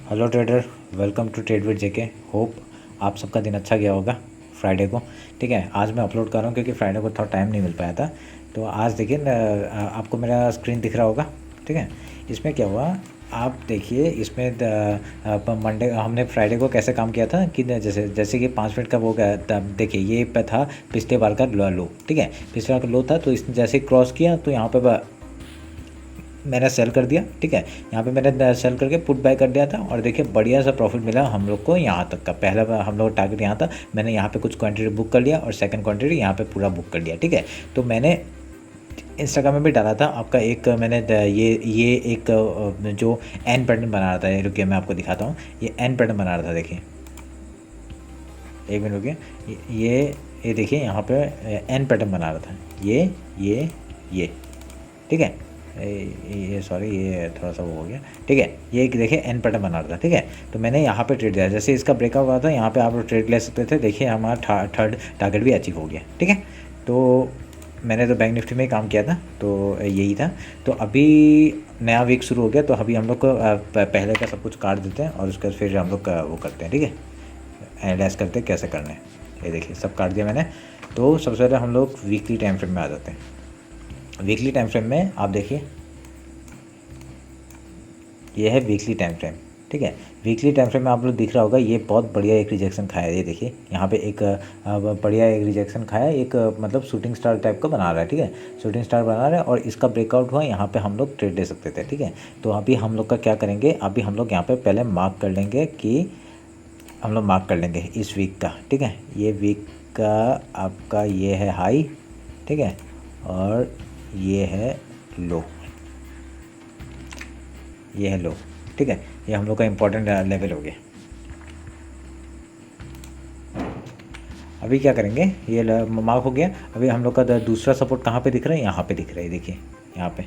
Hello trader, welcome to trade with JK. Hope आप सबका दिन अच्छा गया होगा फ्राइडे को। ठीक है, आज मैं अपलोड कर रहा हूँ क्योंकि फ्राइडे को थोड़ा टाइम नहीं मिल पाया था। तो आज देखिए आपको मेरा स्क्रीन दिख रहा होगा। ठीक है, इसमें क्या हुआ आप देखिए। इसमें मंडे हमने फ्राइडे को कैसे काम किया था कि जैसे जैसे कि 5 मिनट का वो गया देखिए, ये पे था पिछले बार का लो। ठीक है, पिछले बार का लो था, तो इसने जैसे क्रॉस किया तो यहाँ पे मैंने सेल कर दिया। ठीक है, यहाँ पे मैंने सेल करके पुट बाय कर दिया था और देखिए बढ़िया सा प्रॉफिट मिला हम लोग को। यहाँ तक का पहला हम लोग टारगेट यहाँ था, मैंने यहाँ पे कुछ क्वांटिटी बुक कर लिया और सेकंड क्वांटिटी यहाँ पे पूरा बुक कर लिया। ठीक है, तो मैंने इंस्टाग्राम में भी डाला था आपका एक मैंने ये एक जो एन पैटर्न बना रहा था। ये रुकिए मैं आपको दिखाता हूँ, ये एन पैटर्न बना रहा था। देखिए एक मिनट रुकिए, ये देखिए यहाँ पे एन पैटर्न बना रहा था। ये ठीक है, ये सॉरी ये थोड़ा सा वो हो गया। ठीक है, ये एक देखिए एन पैटर्न बना रहा था। ठीक है, तो मैंने यहाँ पे ट्रेड दिया, जैसे इसका ब्रेकआउट हुआ था यहाँ पे आप लोग ट्रेड ले सकते थे। देखिए हमारा थर्ड टारगेट भी अचीव हो गया। ठीक है, तो मैंने तो बैंक निफ्टी में ही काम किया था, तो यही था। तो अभी नया वीक शुरू हो गया, तो अभी हम लोग को पहले का सब कुछ काट देते हैं और उसके बाद फिर हम लोग वो करते हैं। ठीक है, एनालाइज करते हैं कैसे करना है। ये देखिए सब काट दिया मैंने। तो सबसे पहले हम लोग वीकली टाइम फ्रेम में आ जाते हैं। वीकली टाइम फ्रेम में आप देखिए, ये है वीकली टाइम फ्रेम। ठीक है, वीकली टाइम फ्रेम में आप लोग दिख रहा होगा, ये बहुत बढ़िया एक रिजेक्शन खाया है। ये देखिए यहाँ पे एक बढ़िया एक रिजेक्शन खाया, एक मतलब शूटिंग स्टार टाइप का बना रहा है। ठीक है, शूटिंग स्टार बना रहा है और इसका ब्रेकआउट हुआ, यहाँ पे हम लोग ट्रेड ले सकते थे। ठीक है, तो अभी हम लोग का क्या करेंगे, अभी हम लोग यहाँ पे पहले मार्क कर लेंगे कि हम लोग मार्क कर लेंगे इस वीक का। ठीक है, ये वीक का आपका ये है हाई। ठीक है, और ये है लो, ये है लो। ठीक है, ये हम लोग का इम्पोर्टेंट लेवल हो गया। अभी क्या करेंगे, ये मार्क हो गया। अभी हम लोग का दूसरा सपोर्ट कहाँ पे दिख रहा है, यहाँ पे दिख रहा है। देखिए यहाँ पे,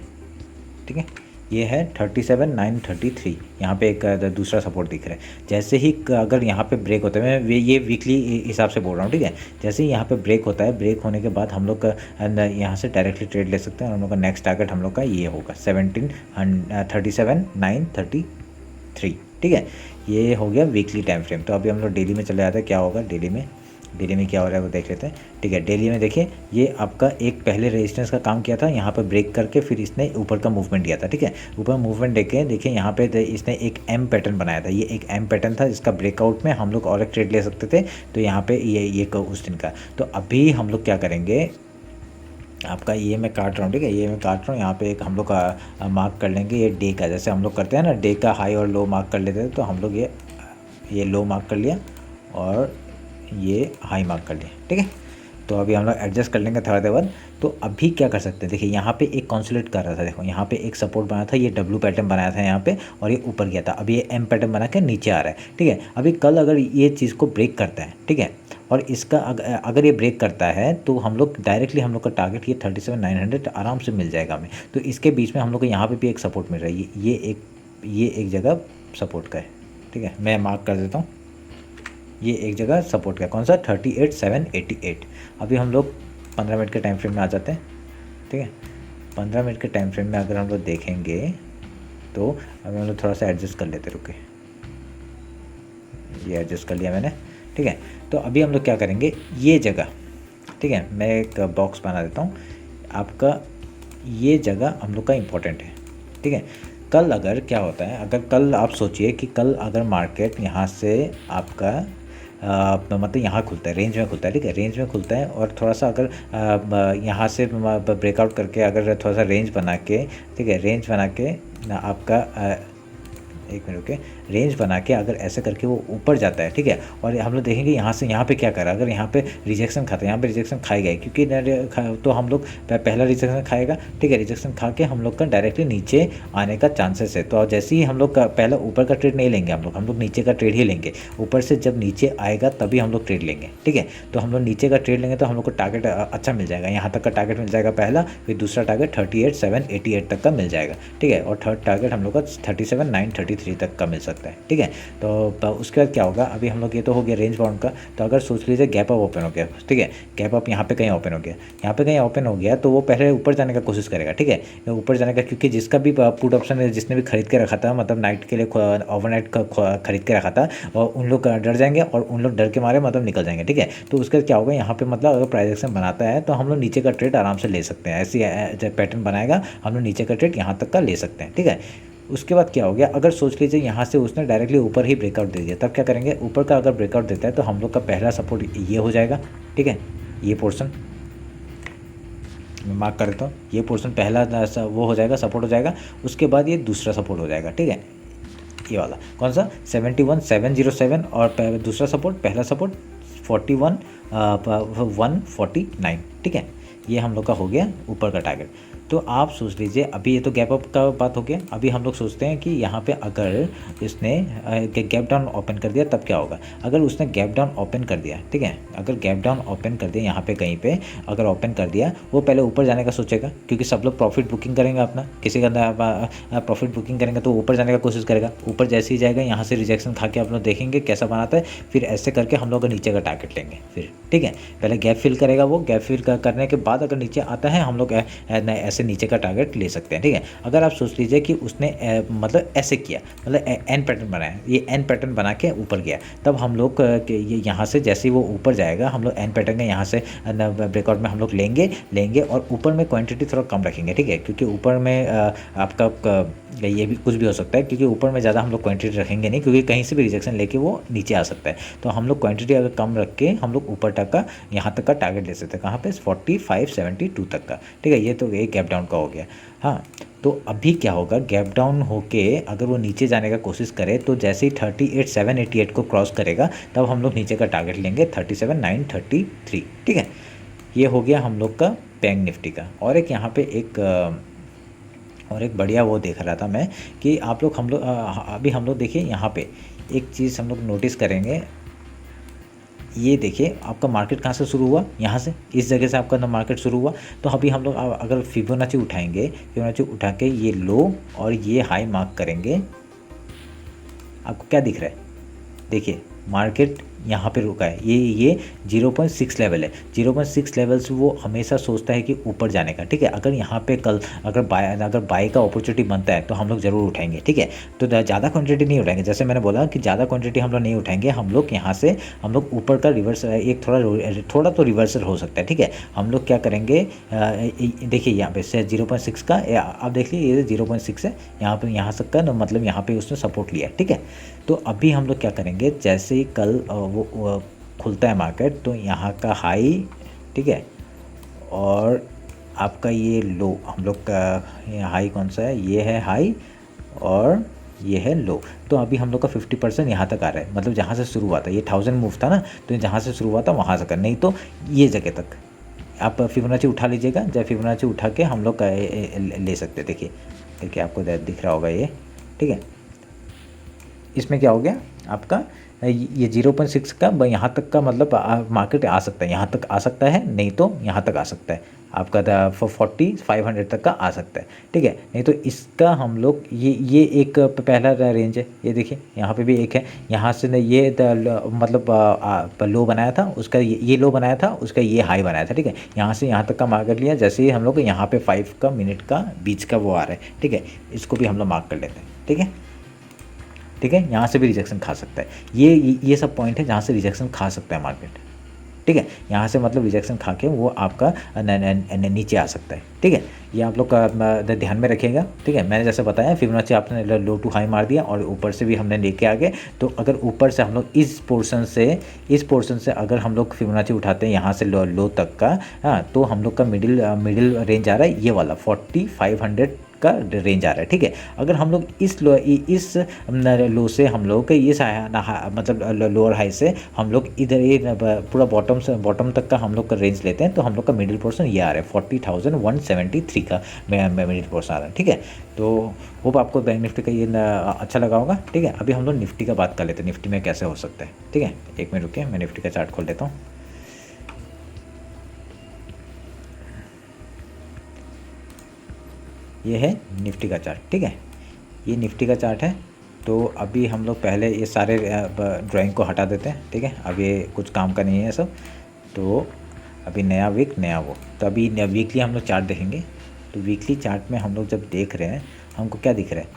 ठीक है, ये है 37,933। यहाँ पे एक दूसरा सपोर्ट दिख रहा है। जैसे ही अगर यहाँ पे ब्रेक होता है, मैं ये वीकली हिसाब से बोल रहा हूँ। ठीक है, जैसे ही यहाँ पे ब्रेक होता है, ब्रेक होने के बाद हम लोग यहाँ से डायरेक्टली ट्रेड ले सकते हैं और हम लोग का नेक्स्ट टारगेट हम लोग का ये होगा 37,933। ठीक है, ये हो गया वीकली टाइम फ्रेम। तो अभी हम लोग डेली में चले जाते हैं, क्या होगा डेली में क्या हो रहा है वो देख लेते हैं। ठीक है, डेली में देखिए, ये आपका एक पहले रेजिस्टेंस का काम किया था, यहाँ पर ब्रेक करके फिर इसने ऊपर का मूवमेंट दिया था। ठीक है, ऊपर मूवमेंट देखे देखिए यहाँ पे इसने एक एम पैटर्न बनाया था। ये एक एम पैटर्न था, इसका ब्रेकआउट में हम लोग और एक ट्रेड ले सकते थे। तो यहाँ पे ये उस दिन का। तो अभी हम लोग क्या करेंगे, आपका ये मैं काट रहा हूँ। ठीक है, ये मैं काट रहा हूँ। यहाँ पे एक हम लोग का मार्क कर लेंगे, ये डे का, जैसे हम लोग करते हैं ना, डे का हाई और लो मार्क कर लेते हैं। तो हम लोग ये लो मार्क कर लिया और ये हाई मार्क कर लिया। ठीक है, तो अभी हम लोग एडजस्ट कर लेंगे थोड़ा देर बाद। तो अभी क्या कर सकते हैं, देखिए यहाँ पे एक कॉन्सोलिडेट कर रहा था। देखो यहाँ पे एक सपोर्ट बना था, ये डब्ल्यू पैटर्न बनाया था यहाँ पे और ये ऊपर गया था। अभी ये एम पैटर्न बना के नीचे आ रहा है। ठीक है, अभी कल अगर ये चीज़ को ब्रेक करता है, ठीक है, और इसका अगर ये ब्रेक करता है तो हम लोग डायरेक्टली हम लोग का टारगेट ये 37,900 आराम से मिल जाएगा हमें। तो इसके बीच में हम लोग को यहाँ पे भी एक सपोर्ट मिल रहा है। ये एक जगह सपोर्ट का है। ठीक है, मैं मार्क कर देता हूँ, ये एक जगह सपोर्ट का, कौन सा 38,788। अभी हम लोग 15 मिनट के टाइम फ्रेम में आ जाते हैं। ठीक है, 15 मिनट के टाइम फ्रेम में अगर हम लोग देखेंगे तो अभी हम लोग थोड़ा सा एडजस्ट कर लेते, रुके, ये एडजस्ट कर लिया मैंने। ठीक है, तो अभी हम लोग क्या करेंगे, ये जगह, ठीक है, मैं एक बॉक्स बना देता हूँ आपका, ये जगह हम लोग का इम्पोर्टेंट है। ठीक है, कल अगर क्या होता है, अगर कल आप सोचिए कि कल अगर मार्केट यहाँ से आपका मतलब यहाँ खुलता है, रेंज में खुलता है। ठीक है, रेंज में खुलता है और थोड़ा सा अगर यहाँ से ब्रेकआउट करके अगर थोड़ा सा रेंज बना के, ठीक है, रेंज बना के आपका एक मिनट के, रेंज बना के अगर ऐसे करके वो ऊपर जाता है। ठीक है, और हम लोग देखेंगे यहाँ से यहाँ पे क्या करा, अगर यहाँ पे रिजेक्शन खाता है, यहाँ पे रिजेक्शन खाएगा क्योंकि तो हम लोग पहला रिजेक्शन खाएगा। ठीक है, रिजेक्शन खा के हम लोग का डायरेक्टली नीचे आने का चांसेस है। तो जैसे ही हम लोग का पहला ऊपर का ट्रेड नहीं लेंगे, हम लोग नीचे का ट्रेड ही लेंगे। ऊपर से जब नीचे आएगा तभी हम लोग ट्रेड लेंगे। ठीक है, तो हम लोग नीचे का ट्रेड लेंगे तो हम लोग को टारगेट अच्छा मिल जाएगा, यहाँ तक का टारगेट मिल जाएगा पहला, फिर दूसरा टारगेट 38,788 तक का मिल जाएगा। ठीक है, और थर्ड टारगेट हम लोग का 37,933 73 तक का मिल सकता है, ठीक है। तो उसके बाद क्या होगा, अभी हम लोग ये तो हो गया रेंज बाउंड का। तो अगर सोच लीजिए गैप अप ओपन हो गया, ठीक है, गैप अप यहाँ पे कहीं ओपन हो गया, यहाँ पे कहीं ओपन हो गया, तो वो पहले ऊपर जाने का कोशिश करेगा, ठीक है, ऊपर जाने का, क्योंकि जिसका भी पुट ऑप्शन है, जिसने भी खरीद के रखा था, मतलब नाइट के लिए ओवरनाइट खरीद के रखा था, और उन लोग डर जाएंगे और उन लोग डर के मारे मतलब निकल जाएंगे, ठीक है। तो उसके क्या होगा, यहाँ पे मतलब अगर प्राइस एक्शन बनाता है तो हम लोग नीचे का ट्रेड आराम से ले सकते हैं। ऐसी जब पैटर्न बनाएगा हम लोग नीचे का ट्रेड यहाँ तक का ले सकते हैं, ठीक है। उसके बाद क्या हो गया, अगर सोच लीजिए यहाँ से उसने डायरेक्टली ऊपर ही ब्रेकआउट दे दिया, तब क्या करेंगे, ऊपर का अगर ब्रेकआउट देता है तो हम लोग का पहला सपोर्ट ये हो जाएगा, ठीक है, ये पोर्शन मैं मार्क कर देता हूँ, ये पोर्शन पहला वो हो जाएगा, सपोर्ट हो जाएगा। उसके बाद ये दूसरा सपोर्ट हो जाएगा, ठीक है, ये वाला कौन सा 71,707, और दूसरा सपोर्ट, पहला सपोर्ट 41,149, ठीक है। ये हम लोग का हो गया ऊपर का टारगेट। तो आप सोच लीजिए, अभी ये तो गैप अप का बात हो गया। अभी हम लोग सोचते हैं कि यहाँ पे अगर इसने गैप डाउन ओपन कर दिया तब क्या होगा। अगर उसने गैप डाउन ओपन कर दिया, ठीक है, अगर गैप डाउन ओपन कर दिया यहाँ पे कहीं पे अगर ओपन कर दिया, वो पहले ऊपर जाने का सोचेगा, क्योंकि सब लोग प्रॉफिट बुकिंग करेंगे अपना, किसी का प्रॉफिट बुकिंग करेंगे तो ऊपर जाने का कोशिश करेगा। ऊपर जैसे ही जाएगा यहाँ से रिजेक्शन खा के आप लोग देखेंगे कैसा बनाता है, फिर ऐसे करके हम लोग नीचे का टारगेट लेंगे फिर, ठीक है। पहले गैप फिल करेगा, वो गैप फिल करने के बाद अगर नीचे आता है हम लोग ऐसे नीचे का टारगेट ले सकते हैं, ठीक है। अगर आप सोच लीजिए कि उसने मतलब ऐसे किया, मतलब एन पैटर्न बनाया, ये एन पैटर्न बना के ऊपर गया, तब हम लोग ये यहाँ से जैसे ही वो ऊपर जाएगा हम लोग एन पैटर्न में यहाँ से ब्रेकआउट में हम लोग लेंगे और ऊपर में क्वांटिटी थोड़ा कम रखेंगे, ठीक है, क्योंकि ऊपर में आपका ये भी कुछ भी हो सकता है, क्योंकि ऊपर में ज़्यादा हम लोग क्वांटिटी रखेंगे नहीं, क्योंकि कहीं से भी रिजेक्शन लेके वो नीचे आ सकता है। तो हम लोग क्वांटिटी अगर कम रख के हम लोग ऊपर तक का यहाँ तक का टारगेट ले सकते हैं, कहाँ पे 4572 तक का, ठीक है। ये तो एक गैप डाउन का हो गया। हाँ, तो अभी क्या होगा, गैप डाउन होके अगर वो नीचे जाने का कोशिश करे तो जैसे ही 38,788 को क्रॉस करेगा तब हम लोग नीचे का टारगेट लेंगे 37,933, ठीक है। ये हो गया हम लोग का बैंक निफ्टी का। और एक यहाँ पे और एक बढ़िया वो देख रहा था मैं कि आप लोग अभी हम लोग देखिए यहाँ पे एक चीज़ हम लोग नोटिस करेंगे। ये देखिए आपका मार्केट कहाँ से शुरू हुआ, यहाँ से, इस जगह से आपका मार्केट शुरू हुआ। तो अभी हम लोग अगर फिबोनाची उठाएंगे, फिबोनाची उठा के ये लो और ये हाई मार्क करेंगे, आपको क्या दिख रहा है, देखिए मार्केट यहाँ पे रुका है, ये 0.6 लेवल है। 0.6 लेवल से वो हमेशा सोचता है कि ऊपर जाने का, ठीक है। अगर यहाँ पे कल अगर बाय का अपॉर्चुनिटी बनता है तो हम लोग ज़रूर उठाएंगे, ठीक है। तो ज़्यादा क्वांटिटी नहीं उठाएंगे, जैसे मैंने बोला कि ज़्यादा क्वांटिटी हम लोग नहीं उठाएंगे। हम लोग यहाँ से हम लोग ऊपर का रिवर्स एक थोड़ा तो रिवर्सल हो सकता है, ठीक है। हम लोग क्या करेंगे, देखिए यहाँ पे 0.6 का आप देख लीजिए, ये 0.6 है, यहाँ तक का मतलब यहाँ पे उसने सपोर्ट लिया, ठीक है। तो अभी हम लोग क्या करेंगे, जैसे ही कल वो खुलता है मार्केट तो यहाँ का हाई, ठीक है, और आपका ये लो, हम लोग का हाई कौन सा है, ये है हाई और ये है लो। तो अभी हम लोग का 50% यहाँ तक आ रहा है, मतलब जहाँ से शुरू हुआ था, ये 1000 मूव था ना, तो जहाँ से शुरू हुआ था वहाँ से कर, नहीं तो ये जगह तक आप फिबोनाची उठा लीजिएगा। जब फिबोनाची उठा के हम लोग ले सकते हैं। देखिए आपको दिख रहा होगा ये, ठीक है। इसमें क्या हो गया आपका, ये 0.6 का यहाँ तक का मतलब मार्केट आ सकता है, यहाँ तक आ सकता है, नहीं तो यहाँ तक आ सकता है आपका 4500 तक का आ सकता है, ठीक है। नहीं तो इसका हम लोग ये एक पहला रेंज है, ये देखिए यहाँ पे भी एक है, यहाँ से ये मतलब लो बनाया था उसका, ये लो बनाया था उसका, ये हाई बनाया था, ठीक है। यहाँ से यहाँ तक का मार्केट लिया, जैसे ही हम लोग यहाँ पे 5 का मिनट का बीच का वो आ रहा है, ठीक है। इसको भी हम लोग मार्क कर लेते हैं, ठीक है, ठीक है। यहाँ से भी रिजेक्शन खा सकता है, ये सब पॉइंट है जहाँ से रिजेक्शन खा सकता है मार्केट, ठीक है। यहाँ से मतलब रिजेक्शन खा के वो आपका नीचे आ सकता है, ठीक है। ये आप लोग का ध्यान में रखिएगा, ठीक है। मैंने जैसे बताया फिबोनाची आपने लो टू हाई मार दिया और ऊपर से भी हमने लेके आ गए। तो अगर ऊपर से हम लोग इस पोर्शन से अगर हम लोग फिबोनाची उठाते हैं यहाँ से लो तक का, हाँ, तो हम लोग का मिडिल रेंज आ रहा है ये वाला 4500 का रेंज आ रहा है, ठीक है। अगर हम लोग इस लो से हम लोग इस मतलब लोअर हाई से हम लोग इधर ये पूरा बॉटम तक का हम लोग का रेंज लेते हैं, तो हम लोग का मिडिल पोर्शन ये आ रहा है 40,173 का मिडिल पोर्शन आ रहा है, ठीक है। तो होप आपको बैंक निफ्टी का ये अच्छा लगा होगा, ठीक है। अभी हम लोग निफ्टी का बात कर लेते हैं, निफ्टी में कैसे हो सकता है, ठीक है। एक मिनट रुकिए, मैं निफ्टी का चार्ट खोल लेता हूँ। ये है निफ्टी का चार्ट, ठीक है। ये निफ्टी का चार्ट है तो अभी हम लोग पहले ये सारे ड्राइंग को हटा देते हैं, ठीक है। अब ये कुछ काम का नहीं है सब। तो अभी नया वीक नया वो, तो अभी वीकली हम लोग चार्ट देखेंगे। तो वीकली चार्ट में हम लोग जब देख रहे हैं, हमको क्या दिख रहा है,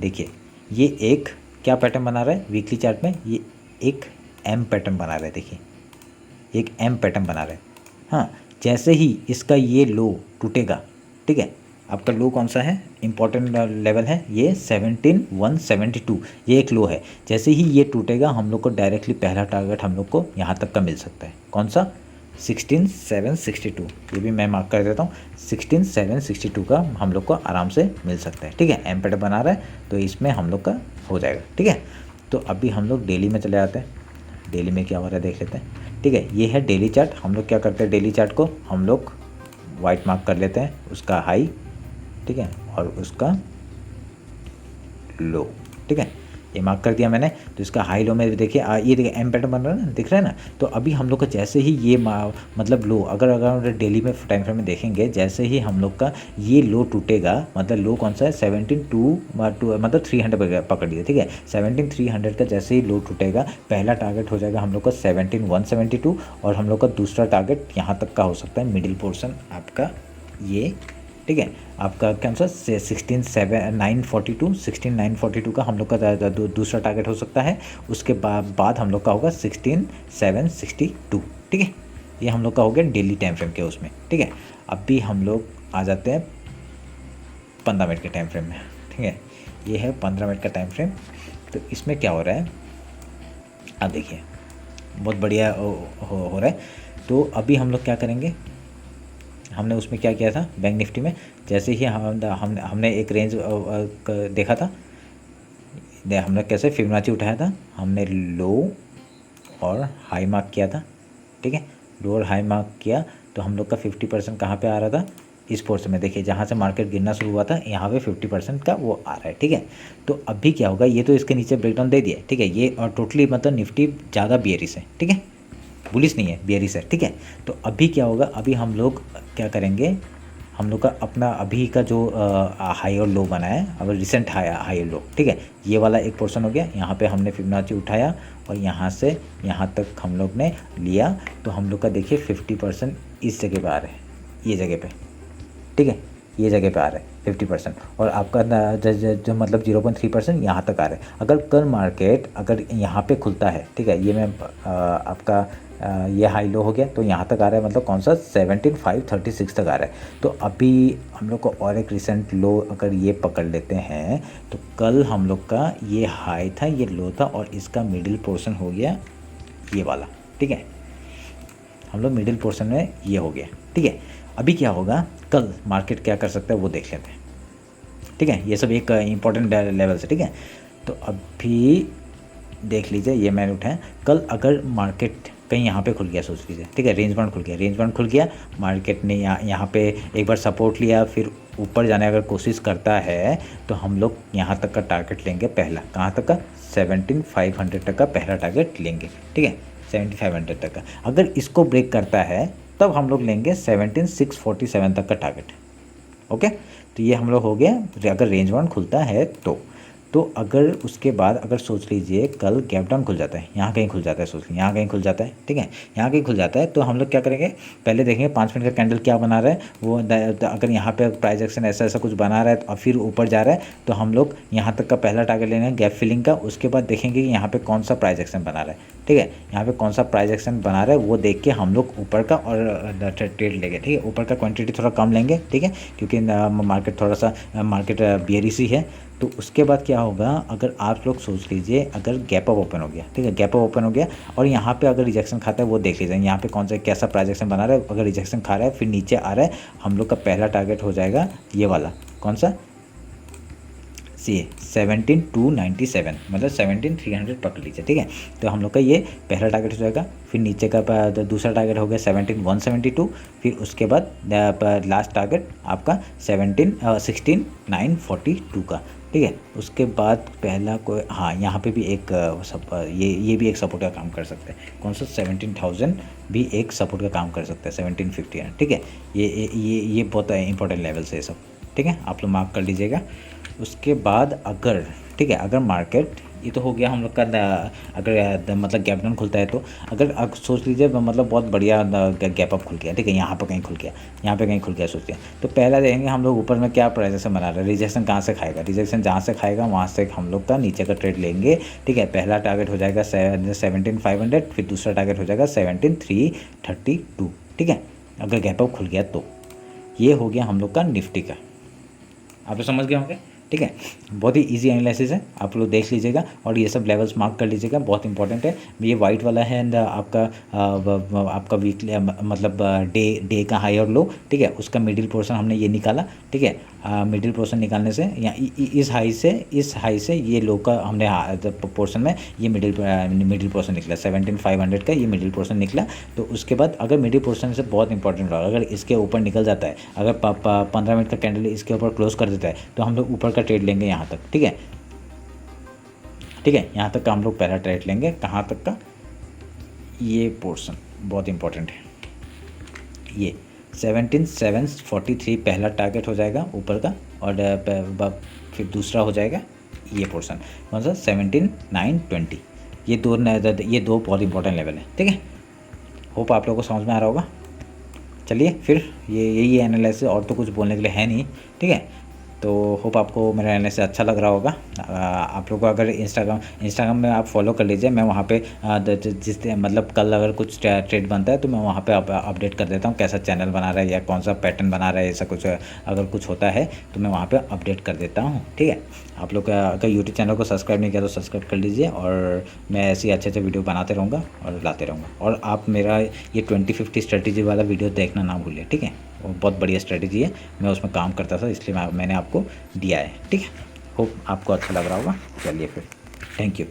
देखिए ये एक क्या पैटर्न बना रहा है वीकली चार्ट में, ये एक एम पैटर्न बना रहा है। देखिए एक एम पैटर्न बना रहा है। हाँ, जैसे ही इसका ये लो टूटेगा, ठीक है, आपका लो कौन सा है, इंपॉर्टेंट लेवल है ये 17,172, ये एक लो है। जैसे ही ये टूटेगा हम लोग को डायरेक्टली पहला टारगेट हम लोग को यहाँ तक का मिल सकता है। कौन सा, 16,762, ये भी मैं मार्क कर देता हूँ। 16,762 का हम लोग को आराम से मिल सकता है, ठीक है। एम पैटर्न बना रहा है तो इसमें हम लोग का हो जाएगा, ठीक है। तो अभी हम लोग डेली में चले आते हैं, डेली में क्या हो रहा है देख लेते हैं, ठीक है। ये है डेली चार्ट। हम लोग क्या करते हैं, डेली चार्ट को हम लोग वाइट मार्क कर लेते हैं, उसका हाई, ठीक है, और उसका लो, ठीक है, ये मार्क कर दिया मैंने। तो इसका हाई लो में देखिए ये देखिए एम पैटर्न बन रहा है ना, दिख रहा है ना। तो अभी हम लोग का जैसे ही ये मतलब लो, अगर डेली में टाइम फ्रेम में देखेंगे, जैसे ही हम लोग का ये लो टूटेगा, मतलब लो कौन सा है, 17,2 मतलब 300 पकड़ लिया, ठीक है। 17,300 का जैसे ही लो टूटेगा, पहला टारगेट हो जाएगा हम लोग का 17,172, और हम लोग का दूसरा टारगेट यहाँ तक का हो सकता है, मिडिल पोर्शन आपका ये, ठीक है। आपका कौन सा 16,942 का हम लोग का दूसरा टारगेट हो सकता है। उसके बाद हम लोग का होगा 16,762, ठीक है। ये हम लोग का हो गया डेली टाइम फ्रेम के उसमें, ठीक है। अब भी हम लोग आ जाते हैं 15 मिनट के टाइम फ्रेम में, ठीक है। ये है 15 मिनट का टाइम फ्रेम। तो इसमें क्या हो रहा है, अब देखिए बहुत बढ़िया हो रहा है। तो अभी हम लोग क्या करेंगे, हमने उसमें क्या किया था बैंक निफ्टी में, जैसे ही हमने एक रेंज देखा था, हमने कैसे फिबोनाची उठाया था, हमने लो और हाई मार्क किया था, ठीक है। लो और हाई मार्क किया तो हम लोग का 50% कहाँ पे आ रहा था, इस पोर्शन में। देखिए जहाँ से मार्केट गिरना शुरू हुआ था यहाँ पे 50% का वो आ रहा है, ठीक है। तो अभी क्या होगा, ये तो इसके नीचे ब्रेकडाउन दे दिया, ठीक है। ये और टोटली मतलब निफ्टी ज़्यादा बियरिश है, ठीक है, बुलिश नहीं है, बियरिश है, ठीक है। तो अभी क्या होगा, अभी हम लोग क्या करेंगे, हम लोग का अपना अभी का जो हाई और लो बना है, अब रिसेंट हाई और लो, ठीक है, ये वाला एक पोर्शन हो गया। यहाँ पे हमने फिबोनाची उठाया और यहाँ से यहाँ तक हम लोग ने लिया। तो हम लोग का देखिए 50% इस जगह पे आ रहे हैं, ये जगह पे, ठीक है, ये जगह पे आ रहा है 50%, और आपका जो मतलब 0.3% यहाँ तक आ रहा है। अगर कल मार्केट अगर यहाँ पे खुलता है, ठीक है, ये मैं आपका ये हाई लो हो गया तो यहाँ तक आ रहा है, मतलब कौन सा 17,536 तक आ रहा है। तो अभी हम लोग को और एक रिसेंट लो अगर ये पकड़ लेते हैं, तो कल हम लोग का ये हाई था, ये लो था, और इसका मिडिल पोर्शन हो गया ये वाला, ठीक है। हम लोग मिडिल पोर्शन में ये हो गया, ठीक है। अभी क्या होगा, कल मार्केट क्या कर सकता है वो देख लेते हैं, ठीक है। ये सब एक इंपॉर्टेंट लेवल से, ठीक है। तो अभी देख लीजिए, ये मैंने उठाया, कल अगर मार्केट कहीं यहाँ पे खुल गया, सोच लीजिए, ठीक है, रेंज बाउंड खुल गया, रेंज बाउंड खुल गया, मार्केट ने यहाँ पे एक बार सपोर्ट लिया, फिर ऊपर जाने अगर कोशिश करता है तो हम लोग यहाँ तक का टारगेट लेंगे, पहला कहाँ तक का, 17,500 तक का पहला टारगेट लेंगे, ठीक है, 7,500 तक का। अगर इसको ब्रेक करता है तब हम लोग लेंगे 17,647 तक का टारगेट, ओके। तो ये हम लोग हो गया, अगर रेंज बाउंड खुलता है तो अगर उसके बाद अगर सोच लीजिए कल गैप डाउन खुल जाता है, यहाँ कहीं खुल जाता है, सोच लीजिए यहाँ कहीं खुल जाता है, ठीक है, यहाँ कहीं खुल जाता है, तो हम लोग क्या करेंगे, पहले देखेंगे 5 मिनट का कैंडल क्या बना रहा है वो। अगर यहाँ पे प्राइस एक्शन ऐसा कुछ बना रहा है और फिर ऊपर जा रहा है, तो हम लोग यहाँ तक का पहला टारगेट लेंगे गैप फिलिंग का। उसके बाद देखेंगे कि यहाँ पे कौन सा प्राइस एक्शन बना रहा है, ठीक है, यहाँ पे कौन सा प्राइस एक्शन बना रहा है वो देख के हम लोग ऊपर का और ट्रेड लेंगे, ठीक है। ऊपर का क्वांटिटी थोड़ा कम लेंगे, ठीक है, क्योंकि मार्केट थोड़ा सा मार्केट बियरिश ही है। तो उसके बाद क्या होगा, अगर आप लोग सोच लीजिए अगर गैप अप ओपन हो गया, ठीक है, गैप अप ओपन हो गया और यहाँ पे अगर रिजेक्शन खाता है वो देख लीजिए, यहाँ पे कौन सा कैसा प्राइस एक्शन बना रहा है। अगर रिजेक्शन खा रहा है फिर नीचे आ रहा है, हम लोग का पहला टारगेट हो जाएगा ये वाला, कौन सा, सी 17,297, मतलब 17,300 पकड़ लीजिए, ठीक है। तो हम लोग का ये पहला टारगेट हो जाएगा। फिर नीचे का दूसरा टारगेट हो गया 17,172, फिर उसके बाद लास्ट टारगेट आपका 16,942 का, ठीक है। उसके बाद पहला कोई, हाँ, यहाँ पे भी एक ये भी एक सपोर्ट का काम कर सकते हैं, कौन सा 17,000 भी एक सपोर्ट का काम कर सकता है, 1750, ठीक है। ये बहुत इंपॉर्टेंट लेवल से सब, ठीक है, आप लोग मार्क कर लीजिएगा। उसके बाद अगर ठीक है। अगर मार्केट, ये तो हो गया हम लोग का अगर मतलब गैप डाउन खुलता है तो अगर सोच लीजिए मतलब बहुत बढ़िया गैप अप खुल गया, ठीक है, यहाँ पर कहीं खुल गया, यहाँ पे कहीं खुल गया सोचते हैं, तो पहला देखेंगे हम लोग ऊपर में क्या प्राइजेशन बना रहे हैं, रिजेक्शन कहाँ से खाएगा, रिजेक्शन जहाँ से खाएगा वहाँ से हम लोग का नीचे का ट्रेड लेंगे, ठीक है। पहला टारगेट हो जाएगा 17,500, फिर दूसरा टारगेट हो जाएगा 17,332, ठीक है, अगर गैप अप खुल गया तो। ये हो गया हम लोग का निफ्टी का, आप तो समझ गए होंगे, ठीक है। बहुत ही इजी एनालिसिस है, आप लोग देख लीजिएगा और ये सब लेवल्स मार्क कर लीजिएगा, बहुत इंपॉर्टेंट है। ये वाइट वाला है एंड आपका वीकली मतलब डे का हाई और लो, ठीक है, उसका मिडिल पोर्शन हमने ये निकाला, ठीक है। मिडिल पोर्शन निकालने से या इस हाई से ये लो का हमने पोर्शन में ये मिडिल पोर्शन निकला 17,500 का, ये मिडिल पोर्शन निकला। तो उसके बाद अगर मिडिल पोर्शन से बहुत इंपॉर्टेंट होगा, अगर इसके ऊपर निकल जाता है, अगर 15 मिनट का कैंडल इसके ऊपर क्लोज कर देता है तो हम लोग ऊपर का ट्रेड लेंगे यहाँ तक, ठीक है, ठीक है, यहाँ तक का हम लोग पहला ट्रेड लेंगे, कहाँ तक का, ये पोर्शन बहुत इंपॉर्टेंट है, ये 17,743 पहला टारगेट हो जाएगा ऊपर का, और फिर दूसरा हो जाएगा ये पोर्शन कौन सा 17,920, ये दो बहुत इंपॉर्टेंट लेवल है, ठीक है। होप आप लोगों को समझ में आ रहा होगा। चलिए फिर ये यही एनालिसिस, और तो कुछ बोलने के लिए है नहीं, ठीक है। तो होप आपको मेरा एनालिसिस अच्छा लग रहा होगा। आप लोग को अगर इंस्टाग्राम में आप फॉलो कर लीजिए, मैं वहाँ पे जिस मतलब कल अगर कुछ ट्रेड बनता है तो मैं वहाँ पे अपडेट कर देता हूँ, कैसा चैनल बना रहा है या कौन सा पैटर्न बना रहा है, ऐसा कुछ अगर कुछ होता है तो मैं वहाँ पे अपडेट कर देता हूँ, ठीक है। आप लोग अगर यूट्यूब चैनल को सब्सक्राइब नहीं किया तो सब्सक्राइब कर लीजिए, और मैं ऐसे अच्छे वीडियो बनाते रहूँगा और लाते रहूँगा। और आप मेरा ये 20-50 स्ट्रेटेजी वाला वीडियो देखना ना भूलिए, ठीक है, वो बहुत बढ़िया स्ट्रेटेजी है, मैं उसमें काम करता था इसलिए मैंने आपको दिया है, ठीक है। होप आपको अच्छा लग रहा होगा। चलिए फिर, थैंक यू।